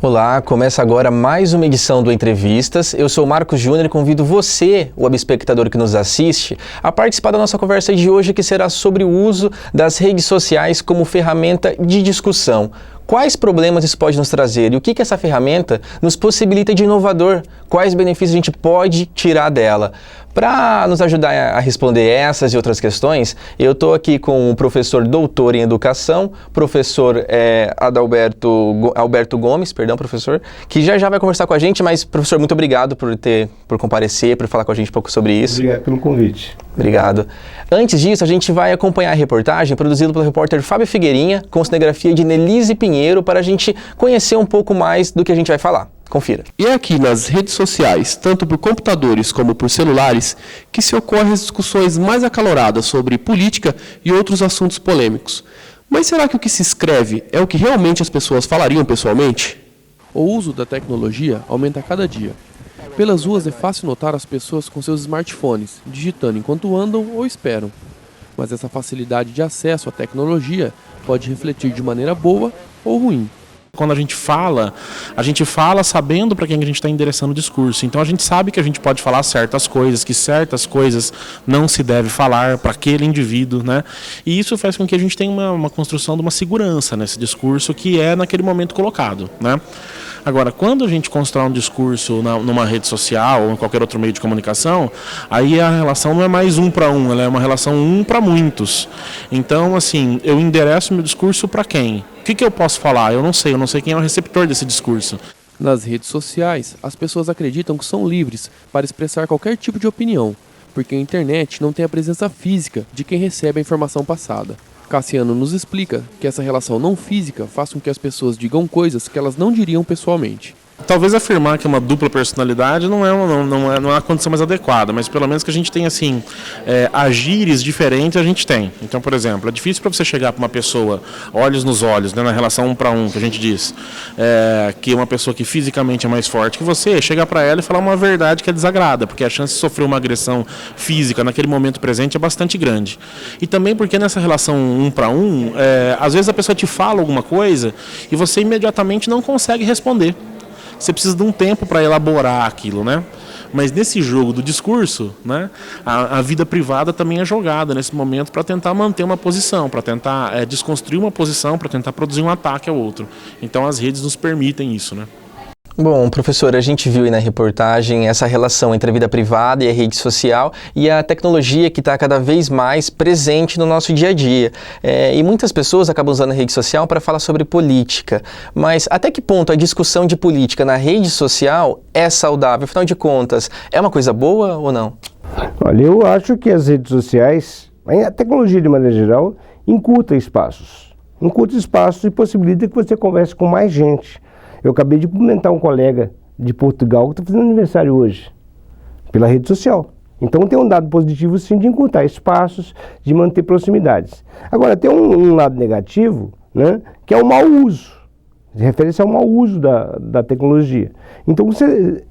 Olá, começa agora mais uma edição do Entrevistas. Eu sou o Marcos Júnior e convido você, o webespectador que nos assiste, a participar da nossa conversa de hoje, que será sobre o uso das redes sociais como ferramenta de discussão. Quais problemas isso pode nos trazer e o que essa ferramenta nos possibilita de inovador? Quais benefícios a gente pode tirar dela? Para nos ajudar a responder essas e outras questões, eu estou aqui com o professor doutor em educação, professor Alberto Gomes, professor, que já vai conversar com a gente, mas, professor, muito obrigado por comparecer, por falar com a gente um pouco sobre isso. Obrigado pelo convite. Obrigado. Antes disso, a gente vai acompanhar a reportagem produzida pelo repórter Fábio Figueirinha, com cinegrafia de Nelise Pinheiro, para a gente conhecer um pouco mais do que a gente vai falar. Confira. E é aqui nas redes sociais, tanto por computadores como por celulares, que se ocorrem as discussões mais acaloradas sobre política e outros assuntos polêmicos. Mas será que o que se escreve é o que realmente as pessoas falariam pessoalmente? O uso da tecnologia aumenta a cada dia. Pelas ruas é fácil notar as pessoas com seus smartphones, digitando enquanto andam ou esperam. Mas essa facilidade de acesso à tecnologia pode refletir de maneira boa ou ruim. Quando a gente fala sabendo para quem a gente está endereçando o discurso. Então a gente sabe que a gente pode falar certas coisas, que certas coisas não se deve falar para aquele indivíduo, né? E isso faz com que a gente tenha uma construção de uma segurança nesse discurso que é naquele momento colocado, né? Agora, quando a gente constrói um discurso numa rede social ou em qualquer outro meio de comunicação, aí a relação não é mais um para um, ela é uma relação um para muitos. Então, assim, eu endereço meu discurso para quem? O que eu posso falar? Eu não sei quem é o receptor desse discurso. Nas redes sociais, as pessoas acreditam que são livres para expressar qualquer tipo de opinião, porque a internet não tem a presença física de quem recebe a informação passada. Cassiano nos explica que essa relação não física faz com que as pessoas digam coisas que elas não diriam pessoalmente. Talvez afirmar que é uma dupla personalidade não é a condição mais adequada, mas pelo menos que a gente tem assim, agires diferentes a gente tem. Então, por exemplo, é difícil para você chegar para uma pessoa, olhos nos olhos, né, na relação um para um, que a gente diz, que uma pessoa que fisicamente é mais forte que você, chegar para ela e falar uma verdade que a desagrada, porque a chance de sofrer uma agressão física naquele momento presente é bastante grande. E também porque nessa relação um para um, às vezes a pessoa te fala alguma coisa e você imediatamente não consegue responder. Você precisa de um tempo para elaborar aquilo, né? Mas nesse jogo do discurso, né, a vida privada também é jogada nesse momento para tentar manter uma posição, para tentar desconstruir uma posição, para tentar produzir um ataque ao outro. Então as redes nos permitem isso, né? Bom, professor, a gente viu aí na reportagem essa relação entre a vida privada e a rede social e a tecnologia que está cada vez mais presente no nosso dia a dia. E muitas pessoas acabam usando a rede social para falar sobre política. Mas até que ponto a discussão de política na rede social é saudável? Afinal de contas, é uma coisa boa ou não? Olha, eu acho que as redes sociais, a tecnologia de maneira geral, encurta espaços e possibilita que você converse com mais gente. Eu acabei de cumprimentar um colega de Portugal que está fazendo aniversário hoje, pela rede social. Então tem um dado positivo sim de encurtar espaços, de manter proximidades. Agora tem um lado negativo, né, que é o mau uso, refere-se ao mau uso da tecnologia. Então você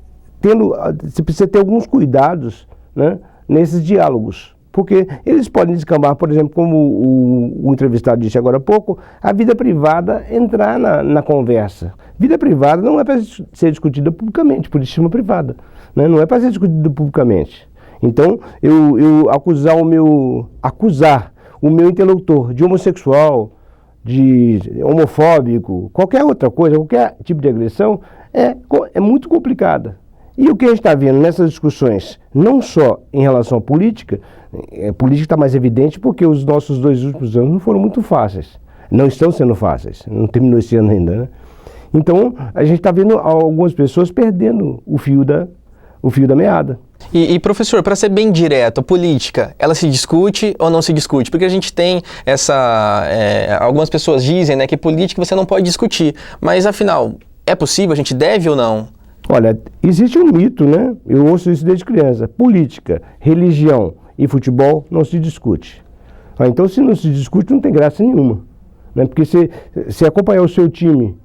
precisa ter alguns cuidados, né, nesses diálogos. Porque eles podem descambar, por exemplo, como o entrevistado disse agora há pouco, a vida privada entrar na conversa. Vida privada não é para ser discutida publicamente, por isso chama privada, né? Não é para ser discutida publicamente. Então, eu acusar o meu interlocutor de homossexual, de homofóbico, qualquer outra coisa, qualquer tipo de agressão, é muito complicada. E o que a gente está vendo nessas discussões, não só em relação à política, política está mais evidente porque os nossos 2 últimos anos não foram muito fáceis. Não estão sendo fáceis, não terminou esse ano ainda, né? Então, a gente está vendo algumas pessoas perdendo o fio da meada. E professor, para ser bem direto, a política, ela se discute ou não se discute? Porque a gente tem algumas pessoas dizem, né, que política você não pode discutir, mas afinal, é possível, a gente deve ou não? Olha, existe um mito, né? Eu ouço isso desde criança. Política, religião e futebol não se discute. Então, se não se discute, não tem graça nenhuma, né? Porque se acompanhar o seu time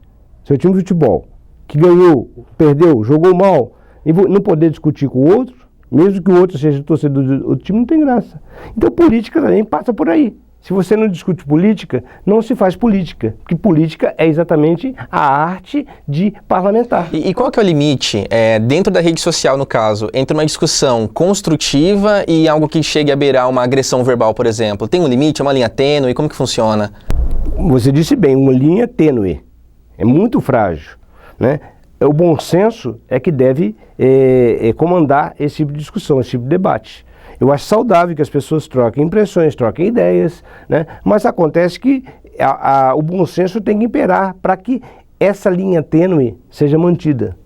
de futebol, que ganhou, perdeu, jogou mal, e não poder discutir com o outro, mesmo que o outro seja torcedor do time, não tem graça. Então, política também passa por aí. Se você não discute política, não se faz política, porque política é exatamente a arte de parlamentar. E qual que é o limite, dentro da rede social, no caso, entre uma discussão construtiva e algo que chegue a beirar uma agressão verbal, por exemplo? Tem um limite, é uma linha tênue? Como que funciona? Você disse bem, uma linha tênue, é muito frágil, né? O bom senso é que deve comandar esse tipo de discussão, esse tipo de debate. Eu acho saudável que as pessoas troquem impressões, troquem ideias, né? Mas acontece que o bom senso tem que imperar para que essa linha tênue seja mantida.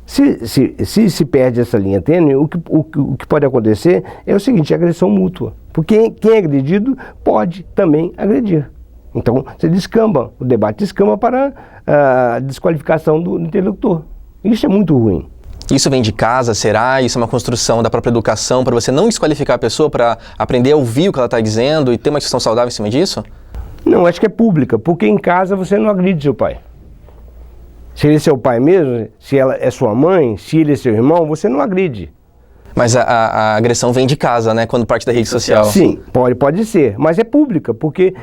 Se perde essa linha tênue, o que pode acontecer é o seguinte, agressão mútua. Porque quem é agredido pode também agredir. Então, você descamba, o debate descamba para a desqualificação do interlocutor. Isso é muito ruim. Isso vem de casa, será? Isso é uma construção da própria educação para você não desqualificar a pessoa, para aprender a ouvir o que ela está dizendo e ter uma discussão saudável em cima disso? Não, acho que é pública, porque em casa você não agride seu pai. Se ele é seu pai mesmo, se ela é sua mãe, se ele é seu irmão, você não agride. Mas a agressão vem de casa, né? Quando parte da rede social. Sim, pode ser, mas é pública, porque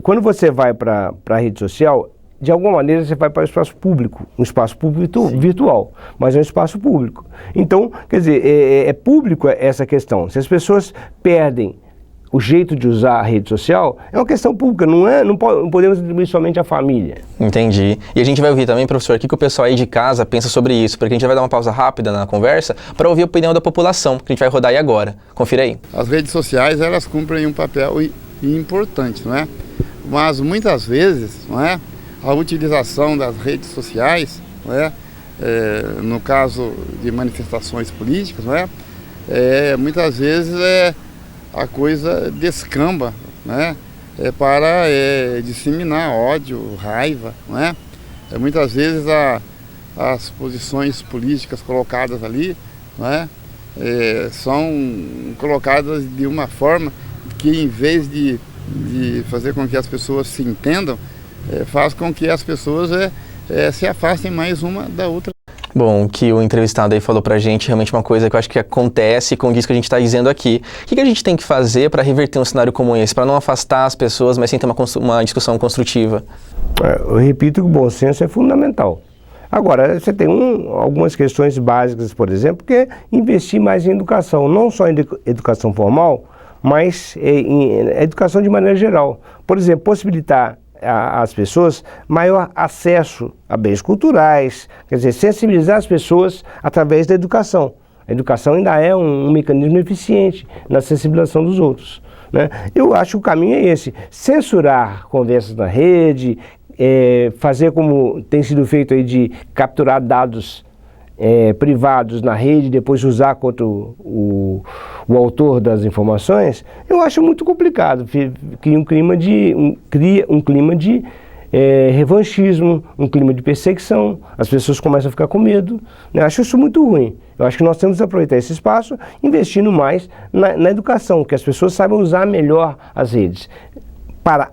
quando você vai para a rede social, de alguma maneira você vai para o espaço público, um espaço público virtual, mas é um espaço público. Então, quer dizer, é público essa questão. Se as pessoas perdem o jeito de usar a rede social, é uma questão pública, não podemos atribuir somente à família. Entendi. E a gente vai ouvir também, professor, o que o pessoal aí de casa pensa sobre isso, porque a gente vai dar uma pausa rápida na conversa para ouvir a opinião da população, que a gente vai rodar aí agora. Confira aí. As redes sociais, elas cumprem um papel importante, não é? Mas muitas vezes, não é? A utilização das redes sociais, não é? No caso de manifestações políticas, não é? Muitas vezes a coisa descamba, né? Para disseminar ódio, raiva, não é? Muitas vezes as posições políticas colocadas ali, não é? São colocadas de uma forma que, em vez de fazer com que as pessoas se entendam, faz com que as pessoas se afastem mais uma da outra. Bom, o que o entrevistado aí falou pra gente realmente é uma coisa que eu acho que acontece com isso que a gente está dizendo aqui. O que a gente tem que fazer para reverter um cenário como esse, para não afastar as pessoas, mas sim ter uma discussão construtiva? Eu repito que o bom senso é fundamental. Agora, você tem algumas questões básicas, por exemplo, que é investir mais em educação, não só em educação formal, mas em educação de maneira geral. Por exemplo, possibilitar às pessoas maior acesso a bens culturais, quer dizer, sensibilizar as pessoas através da educação. A educação ainda é um mecanismo eficiente na sensibilização dos outros, né? Eu acho que o caminho é esse, censurar conversas na rede, fazer como tem sido feito aí de capturar dados privados na rede e depois usar contra o autor das informações, eu acho muito complicado. Cria um clima de revanchismo, um clima de perseguição, as pessoas começam a ficar com medo. Eu acho isso muito ruim. Eu acho que nós temos que aproveitar esse espaço investindo mais na educação, que as pessoas saibam usar melhor as redes para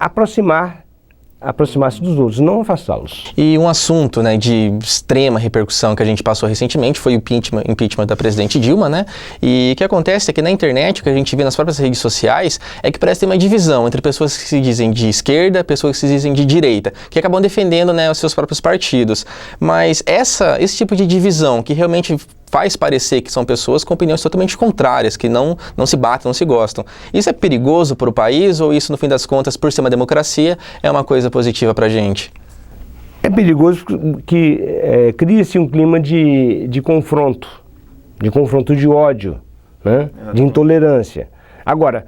aproximar-se dos outros, não afastá-los. E um assunto, né, de extrema repercussão que a gente passou recentemente foi o impeachment da presidente Dilma, né? E o que acontece é que na internet, o que a gente vê nas próprias redes sociais, é que parece ter uma divisão entre pessoas que se dizem de esquerda, pessoas que se dizem de direita, que acabam defendendo, né, os seus próprios partidos. Mas esse tipo de divisão que realmente faz parecer que são pessoas com opiniões totalmente contrárias, que não se batem, não se gostam. Isso é perigoso para o país ou isso, no fim das contas, por ser uma democracia, é uma coisa positiva para a gente? É perigoso que cria-se um clima de confronto de ódio, né? De intolerância. Agora,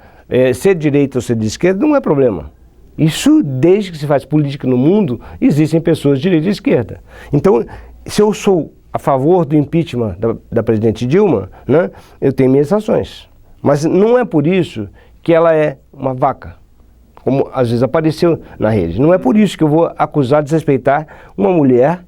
ser de direita ou ser de esquerda não é problema. Isso, desde que se faz política no mundo, existem pessoas de direita e esquerda. Então, se eu sou a favor do impeachment da presidente Dilma, né, eu tenho minhas ações. Mas não é por isso que ela é uma vaca, como às vezes apareceu na rede. Não é por isso que eu vou acusar de desrespeitar uma mulher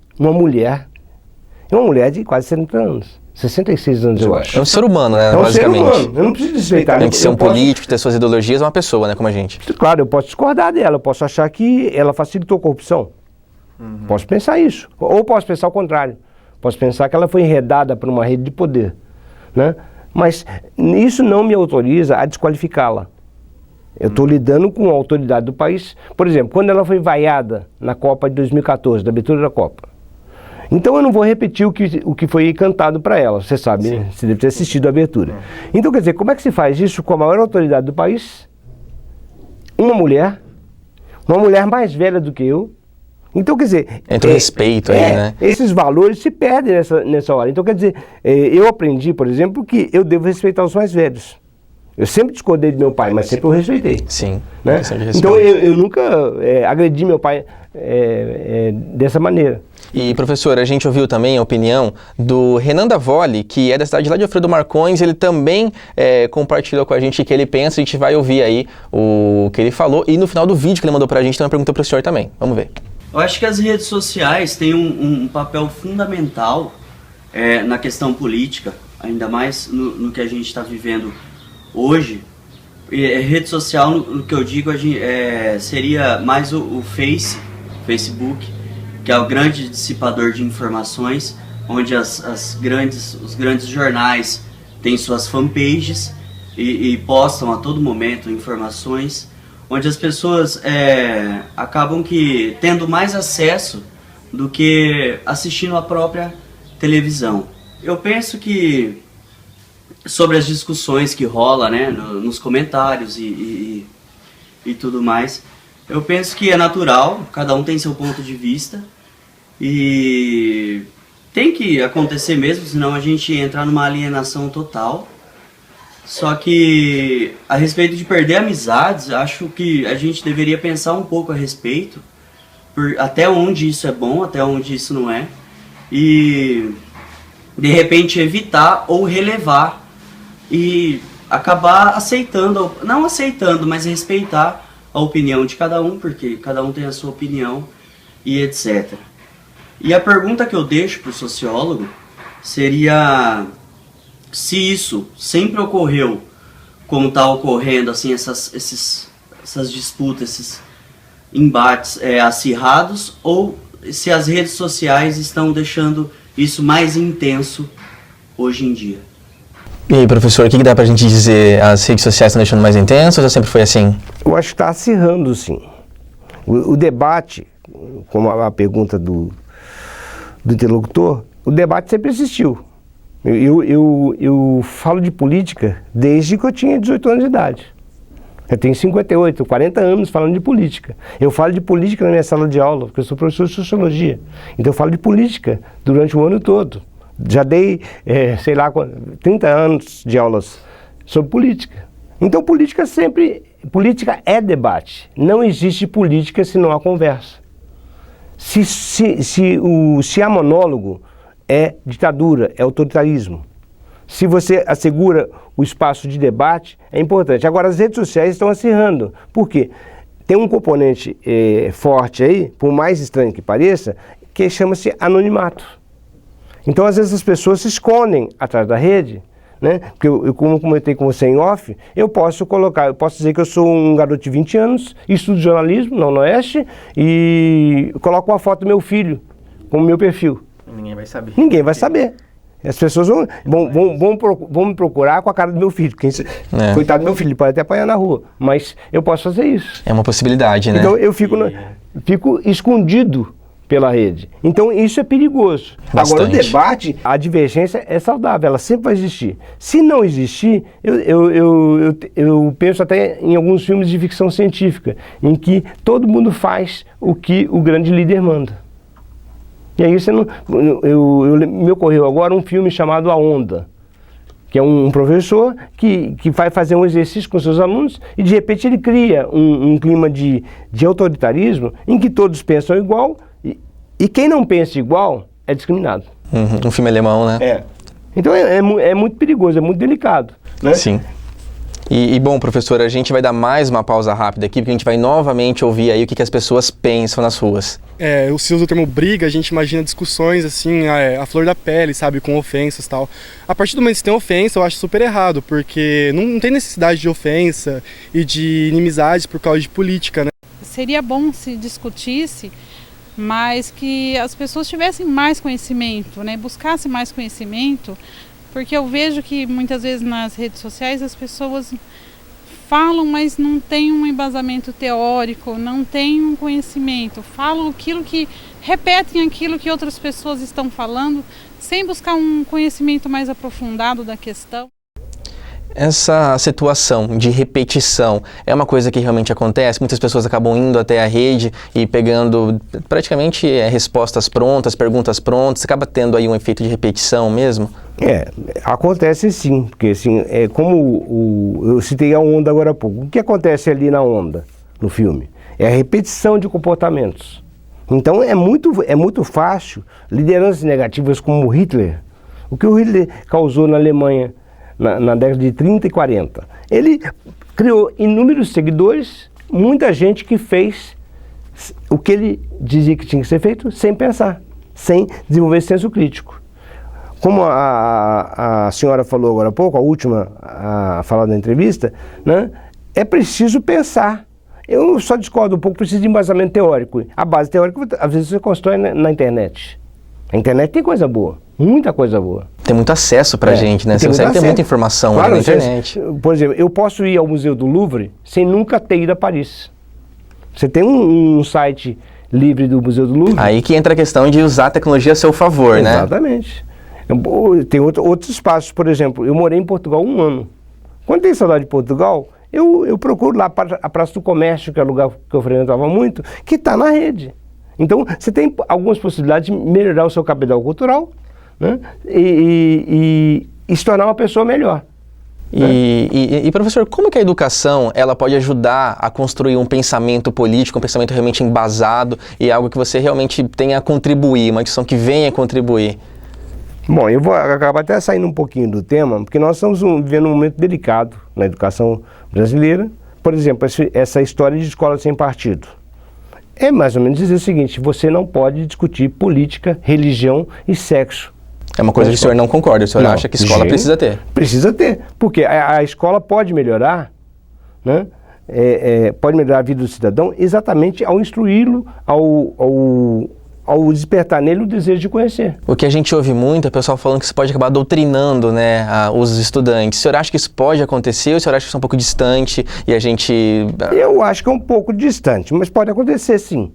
de quase 70 anos, 66 anos, eu acho. É um ser humano, né, é um basicamente. Ser humano. Eu não preciso desrespeitar. Tem que ser um político, ter suas ideologias, é uma pessoa, né, como a gente. Claro, eu posso discordar dela, eu posso achar que ela facilitou a corrupção. Posso pensar isso, ou posso pensar o contrário. Posso pensar que ela foi enredada por uma rede de poder, né? Mas isso não me autoriza a desqualificá-la. Eu estou lidando com a autoridade do país. Por exemplo, quando ela foi vaiada na Copa de 2014, da abertura da Copa. Então eu não vou repetir o que foi cantado para ela, você sabe, né? Você deve ter assistido a abertura. Então, quer dizer, como é que se faz isso com a maior autoridade do país? Uma mulher mais velha do que eu. Então, quer dizer... Entra o respeito aí, né? Esses valores se perdem nessa hora. Então, quer dizer, eu aprendi, por exemplo, que eu devo respeitar os mais velhos. Eu sempre discordei do meu pai, mas sempre o respeitei. Sim, né? Então eu nunca agredi meu pai dessa maneira. E professor, a gente ouviu também a opinião do Renan Davoli, que é da cidade lá de Alfredo Marcondes. Ele também compartilhou com a gente o que ele pensa. A gente vai ouvir aí o que ele falou. E no final do vídeo que ele mandou pra gente tem uma pergunta pro senhor também. Vamos ver. Eu acho que as redes sociais têm um papel fundamental na questão política, ainda mais no que a gente está vivendo hoje. Rede social, no que eu digo, seria mais o Facebook, que é o grande dissipador de informações, onde os grandes jornais têm suas fanpages e postam a todo momento informações, onde as pessoas acabam tendo mais acesso do que assistindo a própria televisão. Eu penso que sobre as discussões que rola, né, nos comentários e tudo mais, eu penso que é natural, cada um tem seu ponto de vista e tem que acontecer mesmo, senão a gente entrar numa alienação total. Só que a respeito de perder amizades, acho que a gente deveria pensar um pouco a respeito, até onde isso é bom, até onde isso não é, e de repente evitar ou relevar e acabar não aceitando, mas respeitar a opinião de cada um, porque cada um tem a sua opinião e etc. E a pergunta que eu deixo para o sociólogo seria se isso sempre ocorreu como está ocorrendo, assim, essas disputas, esses embates acirrados, ou se as redes sociais estão deixando isso mais intenso hoje em dia. E aí, professor, o que dá pra gente dizer? As redes sociais estão deixando mais intenso ou já sempre foi assim? Eu acho que está acirrando, sim. O debate, como a pergunta do interlocutor, o debate sempre existiu. Eu falo de política desde que eu tinha 18 anos de idade. Eu tenho 58, 40 anos falando de política. Eu falo de política na minha sala de aula, porque eu sou professor de sociologia. Então eu falo de política durante o ano todo. Já dei, 30 anos de aulas sobre política. Então política é debate. Não existe política se não há conversa. Se há monólogo, é ditadura, é autoritarismo. Se você assegura o espaço de debate, é importante. Agora, as redes sociais estão acirrando. Por quê? Tem um componente forte aí, por mais estranho que pareça, que chama-se anonimato. Então, às vezes, as pessoas se escondem atrás da rede, né? Porque como eu comentei com você em off, eu posso dizer que eu sou um garoto de 20 anos, estudo jornalismo na Oeste e coloco uma foto do meu filho como meu perfil. Ninguém vai saber. Ninguém vai saber. As pessoas vão me procurar com a cara do meu filho. Coitado do meu filho, ele pode até apanhar na rua, mas eu posso fazer isso. É uma possibilidade, né? Então eu fico escondido pela rede. Então isso é perigoso. Bastante. Agora o debate, a divergência é saudável, ela sempre vai existir. Se não existir, eu penso até em alguns filmes de ficção científica, em que todo mundo faz o que o grande líder manda. E aí me ocorreu agora um filme chamado A Onda, que é um professor que vai fazer um exercício com seus alunos e de repente ele cria um clima de autoritarismo em que todos pensam igual e quem não pensa igual é discriminado. Um filme alemão, né? Então é muito perigoso, é muito delicado, né? Sim. E bom, professor, a gente vai dar mais uma pausa rápida aqui, porque a gente vai novamente ouvir aí o que as pessoas pensam nas ruas. Se usa o termo briga, a gente imagina discussões assim, a flor da pele, sabe, com ofensas e tal. A partir do momento que tem ofensa, eu acho super errado, porque não tem necessidade de ofensa e de inimizades por causa de política, né? Seria bom se discutisse, mas que as pessoas tivessem mais conhecimento, né, buscassem mais conhecimento, porque eu vejo que muitas vezes nas redes sociais as pessoas falam, mas não tem um embasamento teórico, não tem um conhecimento, falam repetem aquilo que outras pessoas estão falando, sem buscar um conhecimento mais aprofundado da questão. Essa situação de repetição é uma coisa que realmente acontece? Muitas pessoas acabam indo até a rede e pegando praticamente respostas prontas, perguntas prontas, acaba tendo aí um efeito de repetição mesmo? Acontece sim, porque assim, eu citei a onda agora há pouco. O que acontece ali na onda, no filme? É a repetição de comportamentos. Então é muito fácil, lideranças negativas como Hitler, o que o Hitler causou na Alemanha na década de 30 e 40. Ele criou inúmeros seguidores, muita gente que fez o que ele dizia que tinha que ser feito sem pensar, sem desenvolver senso crítico. Como a senhora falou agora há pouco, a última a falar da entrevista, né, é preciso pensar. Eu só discordo um pouco, preciso de embasamento teórico. A base teórica, às vezes, você constrói na internet. A internet tem coisa boa, muita coisa boa. Tem muito acesso pra gente, né? Você consegue ter muita informação na internet. Por exemplo, eu posso ir ao Museu do Louvre sem nunca ter ido a Paris. Você tem um site livre do Museu do Louvre. Aí que entra a questão de usar a tecnologia a seu favor, né? Exatamente. Tem outros espaços, por exemplo, eu morei em Portugal 1 ano. Quando tem saudade de Portugal, eu procuro lá a Praça do Comércio, que é o lugar que eu frequentava muito, que está na rede. Então, você tem algumas possibilidades de melhorar o seu capital cultural, né? E se tornar uma pessoa melhor. E professor, como que a educação ela pode ajudar a construir um pensamento político, um pensamento realmente embasado e algo que você realmente tenha a contribuir, uma discussão que venha a contribuir? Bom, eu vou acabar até saindo um pouquinho do tema, porque nós estamos vivendo um momento delicado na educação brasileira. Por exemplo, essa história de escola sem partido. É mais ou menos dizer o seguinte: você não pode discutir política, religião e sexo. É uma coisa que o senhor não concorda, o senhor acha que a escola precisa ter? Precisa ter, porque a escola pode melhorar, né? Pode melhorar a vida do cidadão exatamente ao instruí-lo, ao despertar nele o desejo de conhecer. O que a gente ouve muito é o pessoal falando que isso pode acabar doutrinando, né, os estudantes. O senhor acha que isso pode acontecer ou o senhor acha que isso é um pouco distante e a gente... Eu acho que é um pouco distante, mas pode acontecer sim.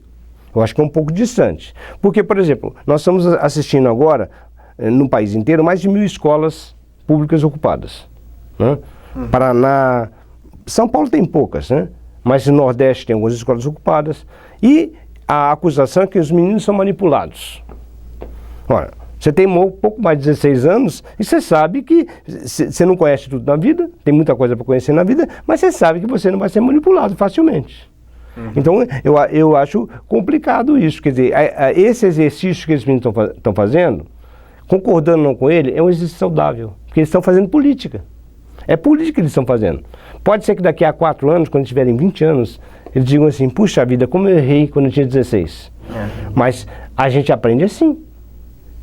Eu acho que é um pouco distante. Porque, por exemplo, nós estamos assistindo agora, no país inteiro, mais de 1.000 escolas públicas ocupadas, né? Paraná, São Paulo tem poucas, né? Mas no Nordeste tem algumas escolas ocupadas. E a acusação é que os meninos são manipulados. Olha, você tem pouco mais de 16 anos e você sabe que você não conhece tudo na vida, tem muita coisa para conhecer na vida, mas você sabe que você não vai ser manipulado facilmente. Então, eu acho complicado isso. Quer dizer, esse exercício que esses meninos estão fazendo, concordando ou não com ele, é um exercício saudável, porque eles estão fazendo política. É política que eles estão fazendo. Pode ser que daqui a 4 anos, quando tiverem 20 anos, eles digam assim: puxa vida, como eu errei quando eu tinha 16. Mas a gente aprende assim.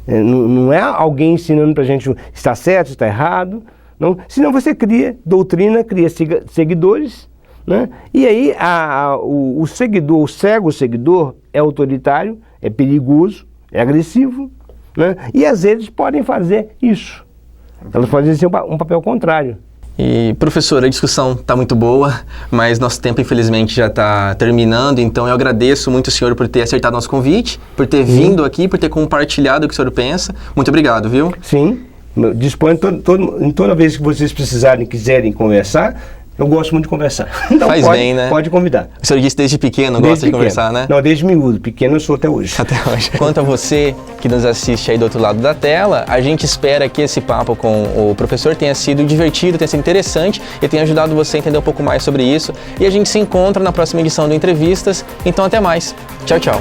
Não é alguém ensinando pra gente está certo, está errado. Não. Senão você cria doutrina, cria seguidores, né? E aí o seguidor, o cego seguidor, é autoritário, é perigoso, é agressivo, né? E às vezes podem fazer isso. Elas podem ser um papel contrário. E, professor, a discussão está muito boa, mas nosso tempo, infelizmente, já está terminando, então eu agradeço muito o senhor por ter acertado nosso convite, por ter vindo aqui, por ter compartilhado o que o senhor pensa. Muito obrigado, viu? Sim, disponho em toda vez que vocês precisarem, quiserem conversar. Eu gosto muito de conversar. Então Faz bem, né? Pode convidar. O senhor disse desde pequeno, gosta de conversar, né? Não, desde miúdo. Pequeno eu sou até hoje. Até hoje. Quanto a você que nos assiste aí do outro lado da tela, a gente espera que esse papo com o professor tenha sido divertido, tenha sido interessante e tenha ajudado você a entender um pouco mais sobre isso. E a gente se encontra na próxima edição do Entrevistas. Então até mais. Tchau, tchau.